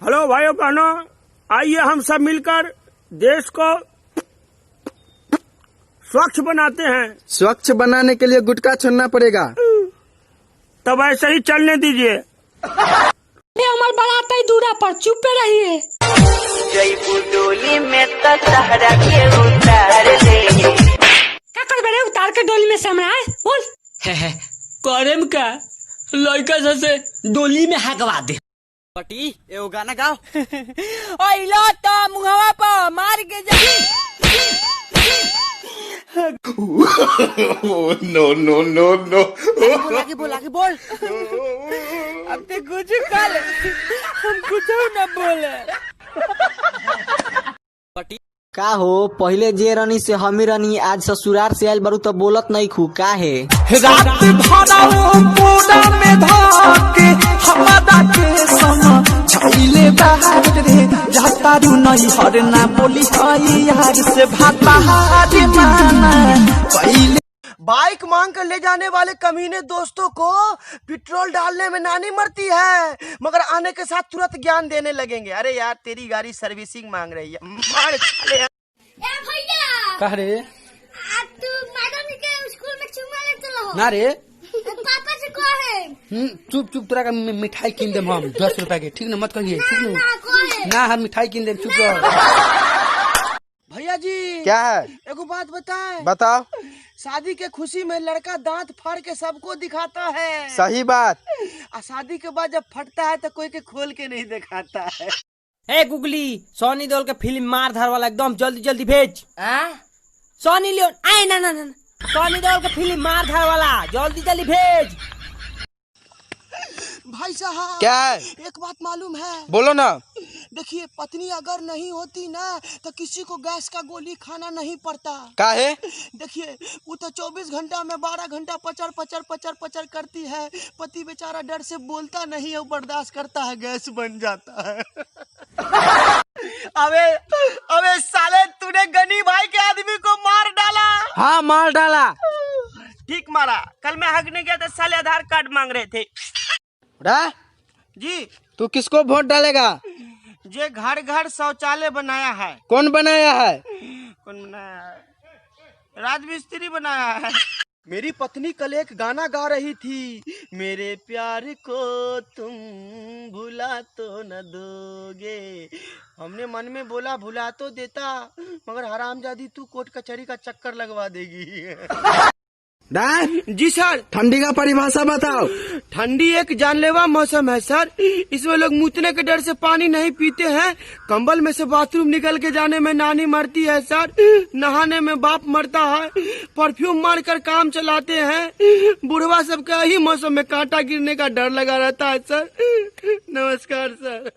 Hello भाइयों बहनों, आइए हम सब मिलकर देश को स्वच्छ बनाते हैं। स्वच्छ बनाने के लिए गुटखा छोड़ना पड़ेगा। तब ऐसे ही चलने दीजिए। हमार बारात आई दूरा पर, चुपे रहिए। जयपुर डोली में तो सहरा के उतार दे। क्या कर बे उतार के डोली में से हमरा आए बोल। करेम का लड़का से डोली में हगवा दे। पटी एगो गाना गाओ। ओइलो तो मुहवा पर मार के जा। बोला के बोल। अब ते कुछ कर, हम कुछ न बोले। पटी का हो पहले जे रनी से हमी रनी, आज ससुराल से आयल बारू तो बोलत नहीं खू का है। रात भरा पूरा में धाके हमारा के समा छाइले बाहर रे जाता रू नहीं हरना बोली हई यार से भाता हारे माना पहले। बाइक मांग कर ले जाने वाले कमीने दोस्तों को पेट्रोल डालने में नानी मरती है, मगर आने के साथ तुरंत ज्ञान देने लगेंगे। अरे यार तेरी गाड़ी सर्विसिंग मांग रही है, मार साले। भैया कह रे तू मैडम के स्कूल में चुम्मा ले चलो ना रे। पापा से कहे चुप चुप तोरा का मिठाई किन देम हम 10 रुपया के, ठीक न मत कहिए, ठीक न कहे ना हम मिठाई किन देम, चुप रह। भैया जी क्या है एगो बात बताएं। बताओ। शादी के खुशी में लड़का दांत फाड़ के सबको दिखाता है, सही बात। और शादी के बाद जब फटता है तो कोई के खोल के नहीं दिखाता है। ए गुगली, सोनी देओल के फिल्म मार धार वाला एकदम जल्दी जल्दी भेज। सोनी लियोन आए ना ना ना, सोनी देओल के फिल्म मार धार वाला जल्दी जल्दी भेज। भाई साहब क्या है? एक बात मालूम है? बोलो ना। देखिए पत्नी अगर नहीं होती ना तो किसी को गैस का गोली खाना नहीं पड़ता। काहे? देखिए वो तो 24 घंटा में 12 घंटा पचर पचर पचर पचर करती है, पति बेचारा डर से बोलता नहीं है, बर्दाश्त करता है, गैस बन जाता है। अबे अबे साले तूने गनी भाई के आदमी को मार डाला। हाँ मार डाला। ठीक मारा। कल मैं हगने गया था, साले आधार कार्ड मांग रहे थे। जी तू किसको वोट डालेगा? जे घर घर शौचालय बनाया है। कौन बनाया है? कौन बनाया है? राजमिस्त्री बनाया है। मेरी पत्नी कल एक गाना गा रही थी, मेरे प्यार को तुम भुला तो न दोगे। हमने मन में बोला भुला तो देता, मगर हरामजादी तू कोर्ट कचहरी का चक्कर लगवा देगी। जी सर। ठंडी का परिभाषा बताओ। ठंडी एक जानलेवा मौसम है सर, इसमें लोग मुतने के डर से पानी नहीं पीते हैं, कंबल में से बाथरूम निकल के जाने में नानी मरती है सर, नहाने में बाप मरता है, परफ्यूम मारकर काम चलाते हैं, बुढ़वा सबका ही मौसम में कांटा गिरने का डर लगा रहता है सर। नमस्कार सर।